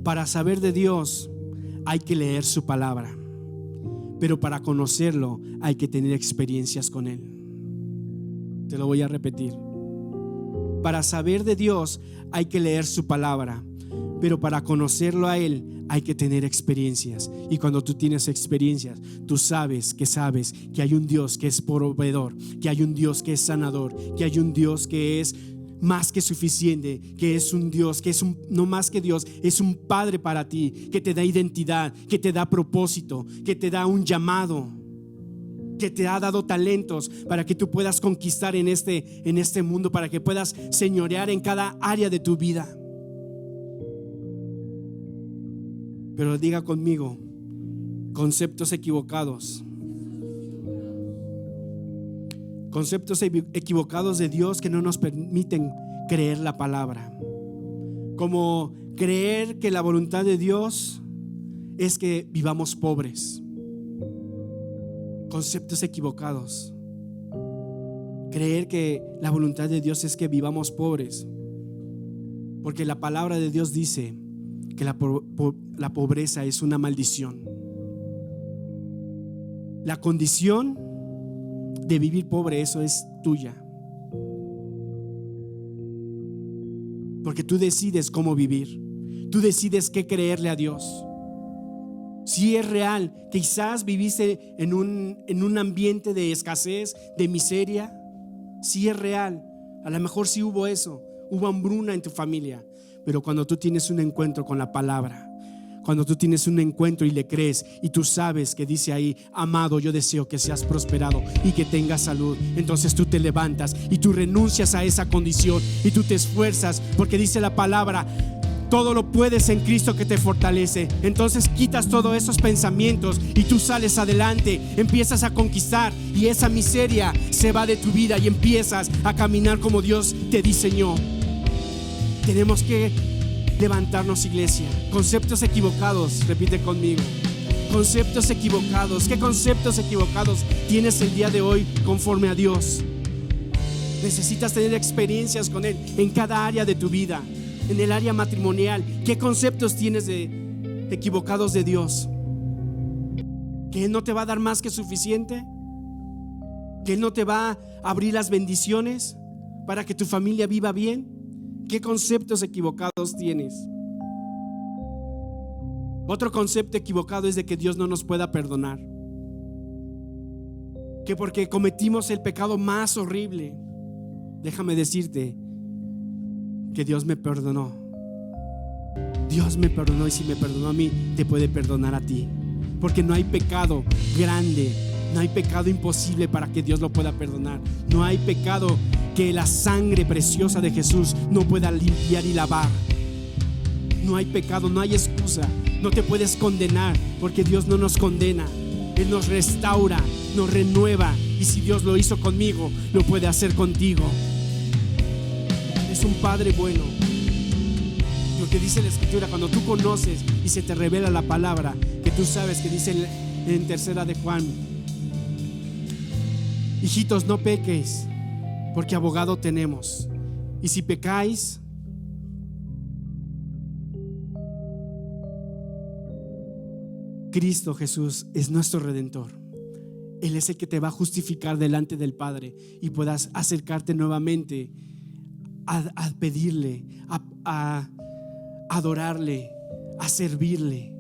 Para saber de Dios hay que leer su palabra, pero para conocerlo hay que tener experiencias con Él. Te lo voy a repetir. Para saber de Dios hay que leer su palabra, pero para conocerlo a Él hay que tener experiencias. Y cuando tú tienes experiencias, tú sabes que hay un Dios que es proveedor, que hay un Dios que es sanador, que hay un Dios que es más que suficiente, que es un Dios, que es no más que Dios, es un Padre para ti, que te da identidad, que te da propósito, que te da un llamado, que te ha dado talentos para que tú puedas conquistar en este mundo, para que puedas señorear en cada área de tu vida. Pero diga conmigo: conceptos equivocados. Conceptos equivocados de Dios que no nos permiten creer la palabra. Como creer que la voluntad de Dios es que vivamos pobres. Conceptos equivocados. Creer que la voluntad de Dios es que vivamos pobres. Porque la palabra de Dios dice que la pobreza es una maldición. La condición de vivir pobre, eso es tuya. Porque tú decides cómo vivir. Tú decides qué creerle a Dios. Si es real, quizás viviste en un ambiente de escasez, de miseria. Si es real, a lo mejor sí hubo eso, hubo hambruna en tu familia. Pero cuando tú tienes un encuentro con la palabra, cuando tú tienes un encuentro y le crees, y tú sabes que dice ahí: amado, yo deseo que seas prosperado y que tengas salud, entonces tú te levantas y tú renuncias a esa condición y tú te esfuerzas, porque dice la palabra: todo lo puedes en Cristo que te fortalece. Entonces quitas todos esos pensamientos y tú sales adelante, empiezas a conquistar, y esa miseria se va de tu vida y empiezas a caminar como Dios te diseñó. Tenemos que levantarnos, iglesia. Conceptos equivocados, repite conmigo: conceptos equivocados. ¿Qué conceptos equivocados tienes el día de hoy conforme a Dios? Necesitas tener experiencias con Él en cada área de tu vida. En el área matrimonial, ¿qué conceptos tienes equivocados de Dios? ¿Que Él no te va a dar más que suficiente? ¿Que Él no te va a abrir las bendiciones para que tu familia viva bien? ¿Qué conceptos equivocados tienes? Otro concepto equivocado es de que Dios no nos pueda perdonar, que porque cometimos el pecado más horrible. Déjame decirte que Dios me perdonó. Dios me perdonó, y si me perdonó a mí, te puede perdonar a ti. Porque no hay pecado grande, no hay pecado imposible para que Dios lo pueda perdonar. No hay pecado que la sangre preciosa de Jesús no pueda limpiar y lavar. No hay pecado, no hay excusa. No te puedes condenar, porque Dios no nos condena. Él nos restaura, nos renueva, y si Dios lo hizo conmigo, lo puede hacer contigo. Es un Padre bueno. Lo que dice la Escritura, cuando tú conoces y se te revela la palabra, que tú sabes que dice en 3 de Juan: hijitos, no pequéis, porque abogado tenemos. Y si pecáis, Cristo Jesús es nuestro Redentor. Él es el que te va a justificar delante del Padre, y puedas acercarte nuevamente a pedirle, a adorarle, a servirle.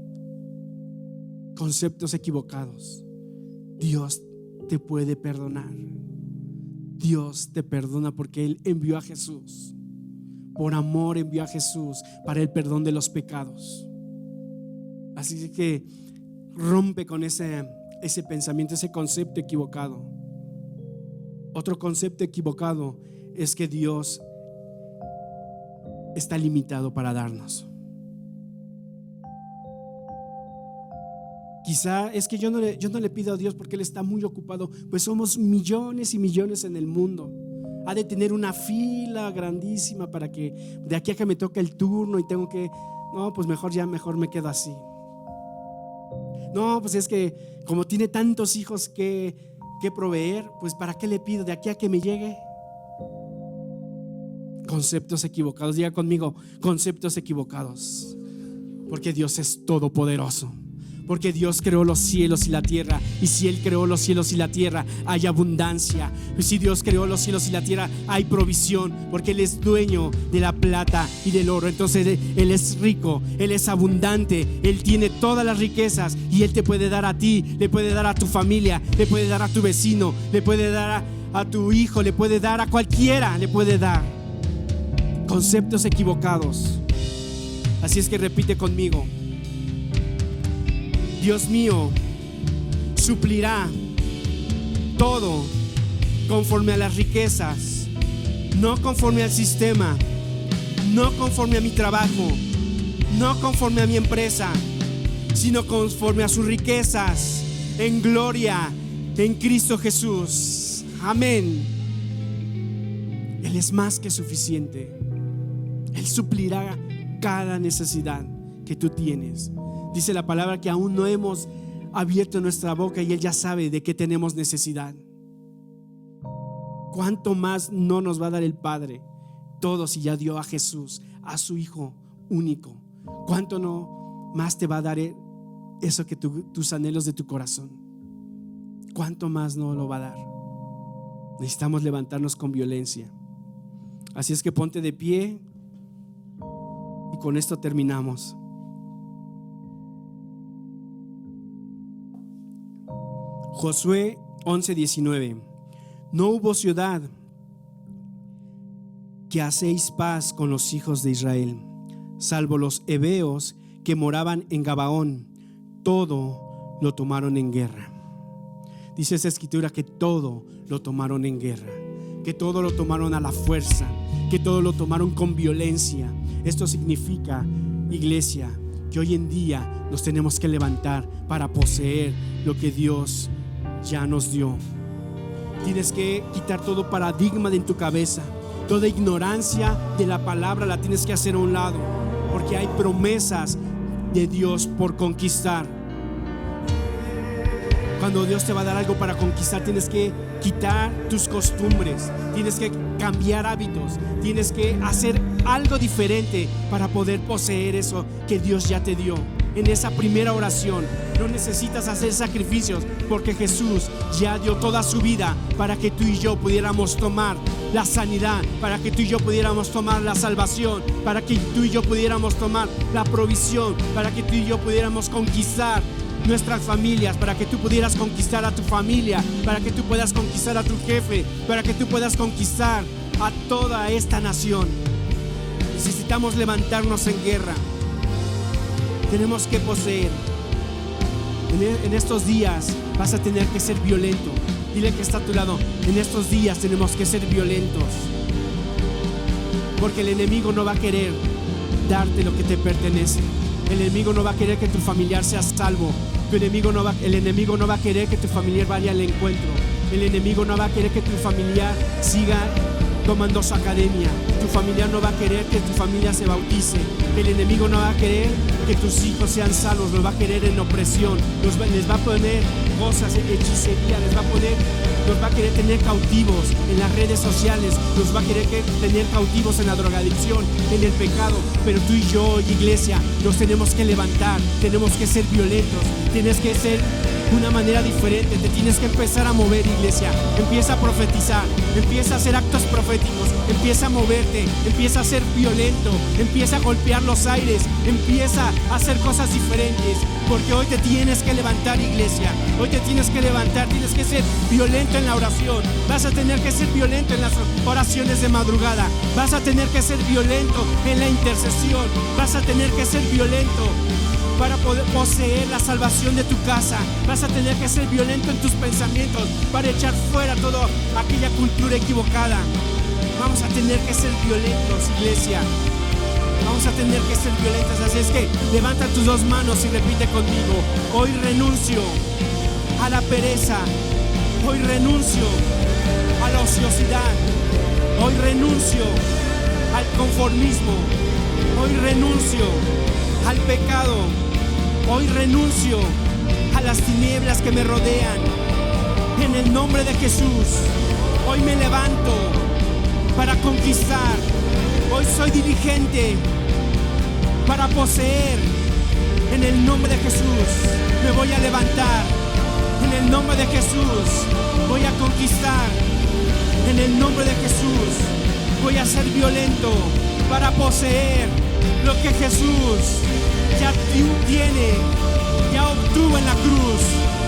Conceptos equivocados. Dios te puede perdonar. Dios te perdona porque Él envió a Jesús por amor envió a Jesús para el perdón de los pecados. Así que rompe con ese pensamiento, ese concepto equivocado. Otro concepto equivocado es que Dios está limitado para darnos. Quizá es que yo no le pido a Dios porque Él está muy ocupado. Pues somos millones y millones en el mundo. Ha de tener una fila grandísima para que de aquí a que me toque el turno y tengo que, no, pues mejor me quedo así. No, pues es que como tiene tantos hijos que proveer, pues ¿para qué le pido de aquí a que me llegue? Conceptos equivocados. Diga conmigo, conceptos equivocados. Porque Dios es todopoderoso. Porque Dios creó los cielos y la tierra. Y si Él creó los cielos y la tierra, hay abundancia. Y si Dios creó los cielos y la tierra, hay provisión. Porque Él es dueño de la plata y del oro. Entonces Él es rico, Él es abundante, Él tiene todas las riquezas. Y Él te puede dar a ti, le puede dar a tu familia, le puede dar a tu vecino, le puede dar a tu hijo, le puede dar a cualquiera, le puede dar. Conceptos equivocados. Así es que repite conmigo: Dios mío suplirá todo conforme a las riquezas, no conforme al sistema, no conforme a mi trabajo, no conforme a mi empresa, sino conforme a sus riquezas en gloria en Cristo Jesús. Amén. Él es más que suficiente. Él suplirá cada necesidad que tú tienes. Dice la palabra que aún no hemos abierto nuestra boca y Él ya sabe de qué tenemos necesidad. ¿Cuánto más no nos va a dar el Padre todo si ya dio a Jesús, a su Hijo único? ¿Cuánto no más te va a dar eso que tus anhelos de tu corazón? ¿Cuánto más no lo va a dar? Necesitamos levantarnos con violencia. Así es que ponte de pie y con esto terminamos. Josué 11:19. No hubo ciudad que hacéis paz con los hijos de Israel, salvo los heveos que moraban en Gabaón. Todo lo tomaron en guerra. Dice esa escritura que todo lo tomaron en guerra, que todo lo tomaron a la fuerza, que todo lo tomaron con violencia. Esto significa, iglesia, que hoy en día nos tenemos que levantar para poseer lo que Dios ya nos dio. Tienes que quitar todo paradigma de en tu cabeza, toda ignorancia de la palabra la tienes que hacer a un lado, porque hay promesas de Dios por conquistar. Cuando Dios te va a dar algo para conquistar, tienes que quitar tus costumbres, tienes que cambiar hábitos, tienes que hacer algo diferente para poder poseer eso que Dios ya te dio. En esa primera oración no necesitas hacer sacrificios, porque Jesús ya dio toda su vida para que tú y yo pudiéramos tomar la sanidad, para que tú y yo pudiéramos tomar la salvación, para que tú y yo pudiéramos tomar la provisión, para que tú y yo pudiéramos conquistar nuestras familias, para que tú pudieras conquistar a tu familia, para que tú puedas conquistar a tu jefe, para que tú puedas conquistar a toda esta nación. Necesitamos levantarnos en guerra. Tenemos que poseer. En estos días vas a tener que ser violento. Dile que está a tu lado: en estos días tenemos que ser violentos, porque el enemigo no va a querer darte lo que te pertenece. El enemigo no va a querer que tu familiar sea salvo. El enemigo no va a querer que tu familiar vaya al encuentro. El enemigo no va a querer que tu familiar siga tomando su academia. Tu familiar no va a querer que tu familia se bautice. El enemigo no va a querer que tus hijos sean salvos. Los va a querer en opresión. Les va a poner cosas, hechicería. Los va a querer tener cautivos en las redes sociales. Los va a querer tener cautivos en la drogadicción, en el pecado. Pero tú y yo, iglesia, nos tenemos que levantar. Tenemos que ser violentos. Tienes que ser una manera diferente. Te tienes que empezar a mover, iglesia. Empieza a profetizar, empieza a hacer actos proféticos, empieza a moverte, empieza a ser violento, empieza a golpear los aires, empieza a hacer cosas diferentes, porque hoy te tienes que levantar, iglesia. Hoy te tienes que levantar, tienes que ser violento en la oración. Vas a tener que ser violento en las oraciones de madrugada. Vas a tener que ser violento en la intercesión. Vas a tener que ser violento para poder poseer la salvación de tu casa. Vas a tener que ser violento en tus pensamientos para echar fuera toda aquella cultura equivocada. Vamos a tener que ser violentos, iglesia. Vamos a tener que ser violentos. Así es que levanta tus dos manos y repite conmigo: hoy renuncio a la pereza. Hoy renuncio a la ociosidad. Hoy renuncio al conformismo. Hoy renuncio al pecado. Hoy renuncio a las tinieblas que me rodean. En el nombre de Jesús, hoy me levanto para conquistar. Hoy soy diligente para poseer. En el nombre de Jesús me voy a levantar. En el nombre de Jesús voy a conquistar. En el nombre de Jesús voy a ser violento para poseer lo que Jesús ya tiene, ya obtuvo en la cruz.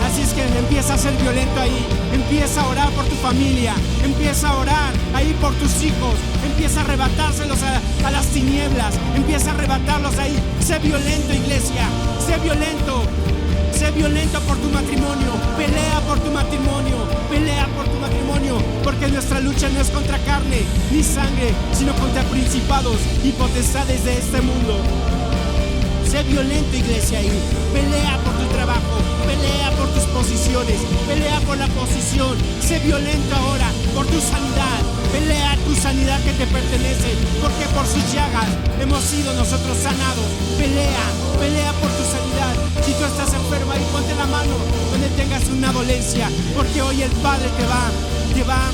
Así es que empieza a ser violento ahí. Empieza a orar por tu familia. Empieza a orar ahí por tus hijos. Empieza a arrebatárselos a las tinieblas. Empieza a arrebatarlos ahí. Sé violento, iglesia. Sé violento. Sé violento por tu matrimonio. Pelea por tu matrimonio. Pelea por tu matrimonio. Porque nuestra lucha no es contra carne ni sangre, sino contra principados y potestades de este mundo. Sé violento, iglesia, ahí. Pelea por tu trabajo. Pelea por tus posiciones. Pelea por la posición. Sé violento ahora por tu sanidad. Pelea tu sanidad que te pertenece, porque por sus llagas hemos sido nosotros sanados. Pelea por tu sanidad. Si tú estás enfermo, ahí ponte la mano donde tengas una dolencia, porque hoy el Padre te va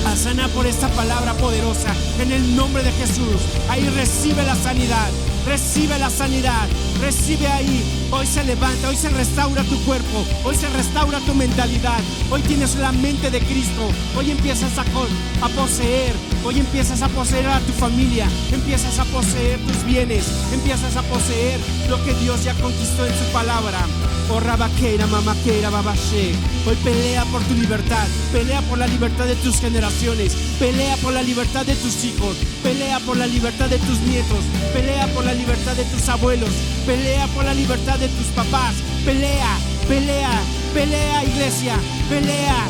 a sanar por esta palabra poderosa. En el nombre de Jesús, ahí recibe la sanidad. Recibe la sanidad, recibe ahí. Hoy se levanta, hoy se restaura tu cuerpo, hoy se restaura tu mentalidad. Hoy tienes la mente de Cristo. Hoy empiezas a poseer. Hoy empiezas a poseer a tu familia. Empiezas a poseer tus bienes. Empiezas a poseer lo que Dios ya conquistó en su palabra. Oh, rabaquera, mamaquera, babashe. Hoy pelea por tu libertad. Pelea por la libertad de tus generaciones. Pelea por la libertad de tus hijos. Pelea por la libertad de tus nietos. Pelea por la libertad de tus abuelos. Pelea por la libertad de tus papás. Pelea, iglesia. Pelea.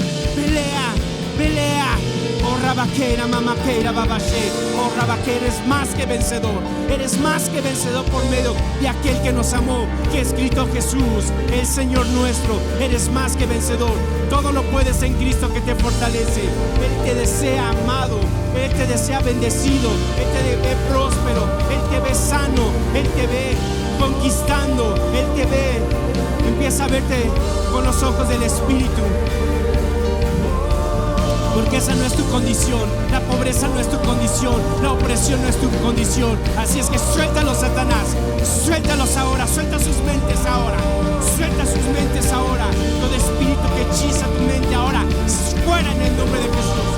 Oh, rabaquera, mamaquera, babashe. Oh, rabaquera, eres más que vencedor. Eres más que vencedor por medio de aquel que nos amó, que es Cristo Jesús, el Señor nuestro. Eres más que vencedor. Todo lo puedes en Cristo que te fortalece. Él te desea amado. Él te desea bendecido. Él te ve próspero. Él te ve sano. Él te ve conquistando. Él te ve. Empieza a verte con los ojos del Espíritu. Porque esa no es tu condición. La pobreza no es tu condición. La opresión no es tu condición. Así es que suéltalo, Satanás. Suéltalos ahora. Suelta sus mentes ahora. Suelta sus mentes ahora. Todo espíritu que hechiza tu mente ahora, fuera en el nombre de Jesús.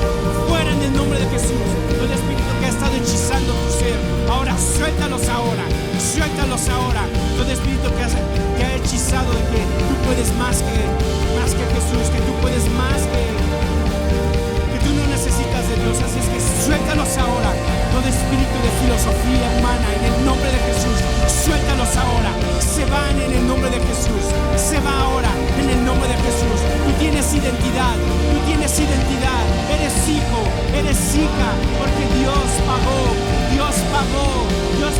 Fuera en el nombre de Jesús. Todo espíritu que ha estado hechizando tu ser, ahora suéltalos ahora. Suéltalos ahora. Todo espíritu que ha hechizado de que tú puedes más que Jesús, que tú puedes más que tú no necesitas de Dios. Así es que suéltalos ahora. Todo espíritu de filosofía humana, en el nombre de Jesús, suéltalos ahora. Se van en el nombre de Jesús. Se va ahora en el nombre de Jesús. Tú tienes identidad. Tú tienes identidad. Eres hijo, eres hija, porque Dios pagó. Dios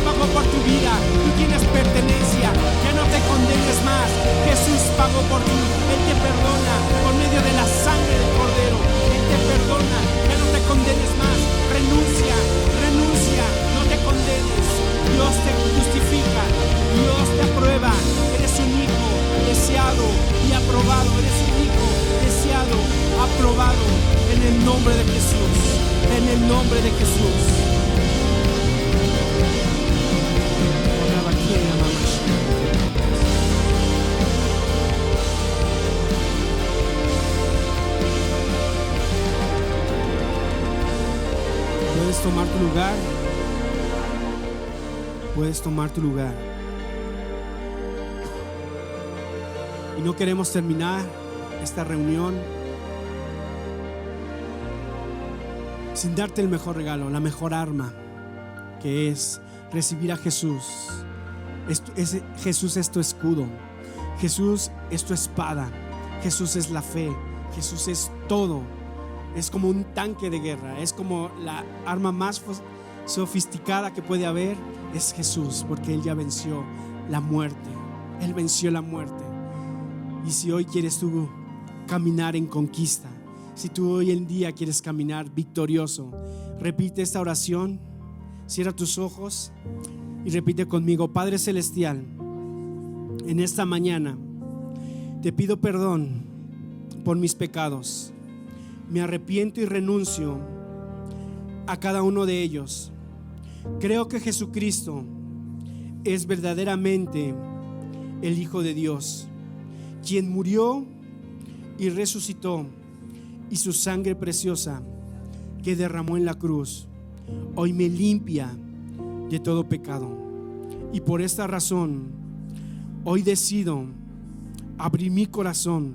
pagó por tu vida. Tú tienes pertenencia. Ya no te condenes más. Jesús pagó por ti. Él te perdona por medio de la sangre del Cordero. Él te perdona. Ya no te condenes más. Renuncia. No te condenes. Dios te justifica. Dios te aprueba. Eres un hijo deseado y aprobado. Eres un hijo deseado, aprobado. En el nombre de Jesús. En el nombre de Jesús. lugar. Puedes tomar tu lugar. Y no queremos terminar esta reunión sin darte el mejor regalo, la mejor arma, que es recibir a Jesús. Jesús es tu escudo, Jesús es tu espada, Jesús es la fe, Jesús es todo. Es como un tanque de guerra, es como la arma más sofisticada que puede haber. Es Jesús, porque Él ya venció la muerte. Él venció la muerte. Y si hoy quieres tú caminar en conquista, si tú hoy en día quieres caminar victorioso, repite esta oración, cierra tus ojos y repite conmigo: Padre Celestial, en esta mañana te pido perdón por mis pecados. Me arrepiento y renuncio a cada uno de ellos. Creo que Jesucristo es verdaderamente el Hijo de Dios, quien murió y resucitó, y su sangre preciosa que derramó en la cruz hoy me limpia de todo pecado. Y por esta razón hoy decido abrir mi corazón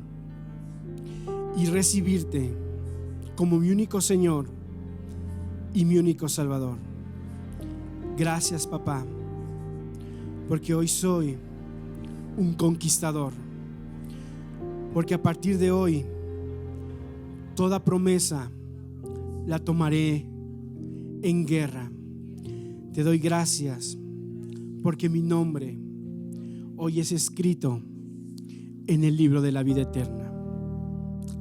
y recibirte como mi único Señor y mi único Salvador. Gracias, papá, porque hoy soy un conquistador, porque a partir de hoy toda promesa la tomaré en guerra. Te doy gracias porque mi nombre hoy es escrito en el libro de la vida eterna.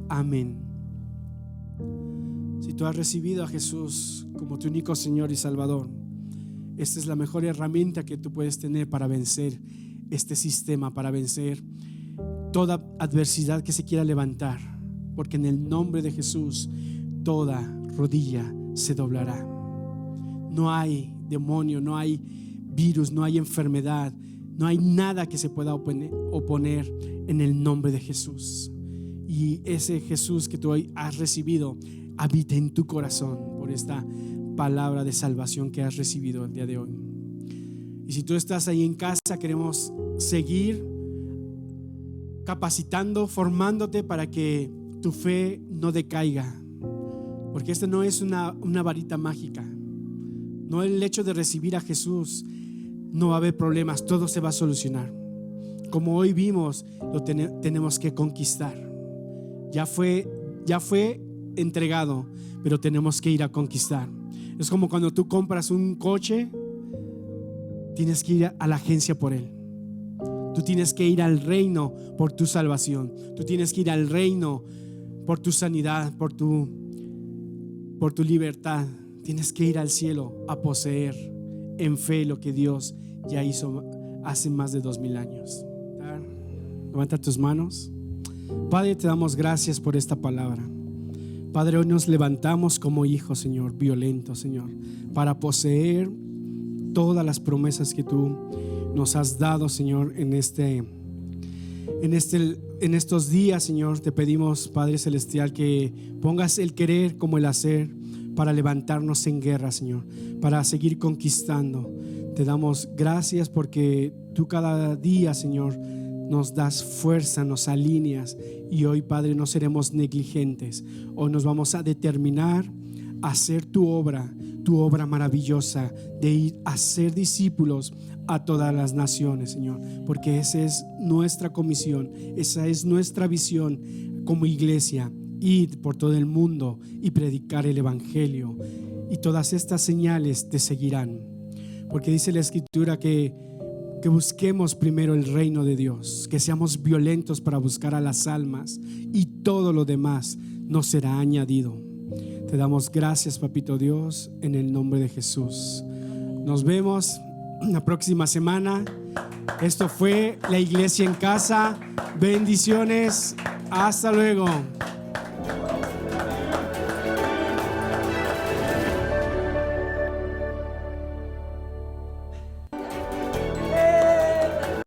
Amén. Si tú has recibido a Jesús como tu único Señor y Salvador, esta es la mejor herramienta que tú puedes tener para vencer este sistema, para vencer toda adversidad que se quiera levantar, porque en el nombre de Jesús toda rodilla se doblará. No hay demonio, no hay virus, no hay enfermedad, no hay nada que se pueda oponer en el nombre de Jesús. Y ese Jesús que tú hoy has recibido habita en tu corazón por esta palabra de salvación que has recibido el día de hoy. Y si tú estás ahí en casa, queremos seguir capacitando, formándote para que tu fe no decaiga, porque esta no es una varita mágica. No, el hecho de recibir a Jesús no va a haber problemas, todo se va a solucionar. Como hoy vimos, tenemos que conquistar. Ya fue entregado, pero tenemos que ir a conquistar. Es como cuando tú compras un coche, tienes que ir a la agencia por él. Tú tienes que ir al reino por tu salvación. Tú tienes que ir al reino por tu sanidad, por tu libertad. Tienes que ir al cielo a poseer en fe lo que Dios ya hizo hace más de 2000 años. Levanta tus manos. Padre, te damos gracias por esta palabra. Padre, hoy nos levantamos como hijos, Señor, violentos, Señor, para poseer todas las promesas que tú nos has dado, Señor, en estos días, Señor. Te pedimos, Padre Celestial, que pongas el querer como el hacer para levantarnos en guerra, Señor, para seguir conquistando. Te damos gracias porque tú cada día, Señor, nos das fuerza, nos alineas, y hoy, Padre, no seremos negligentes. Hoy nos vamos a determinar a hacer tu obra maravillosa de ir a ser discípulos a todas las naciones, Señor, porque esa es nuestra comisión, esa es nuestra visión como iglesia: ir por todo el mundo y predicar el evangelio, y todas estas señales te seguirán, porque dice la Escritura que busquemos primero el reino de Dios, que seamos violentos para buscar a las almas, y todo lo demás nos será añadido. Te damos gracias, papito Dios, en el nombre de Jesús. Nos vemos la próxima semana. Esto fue La Iglesia en Casa. Bendiciones. Hasta luego.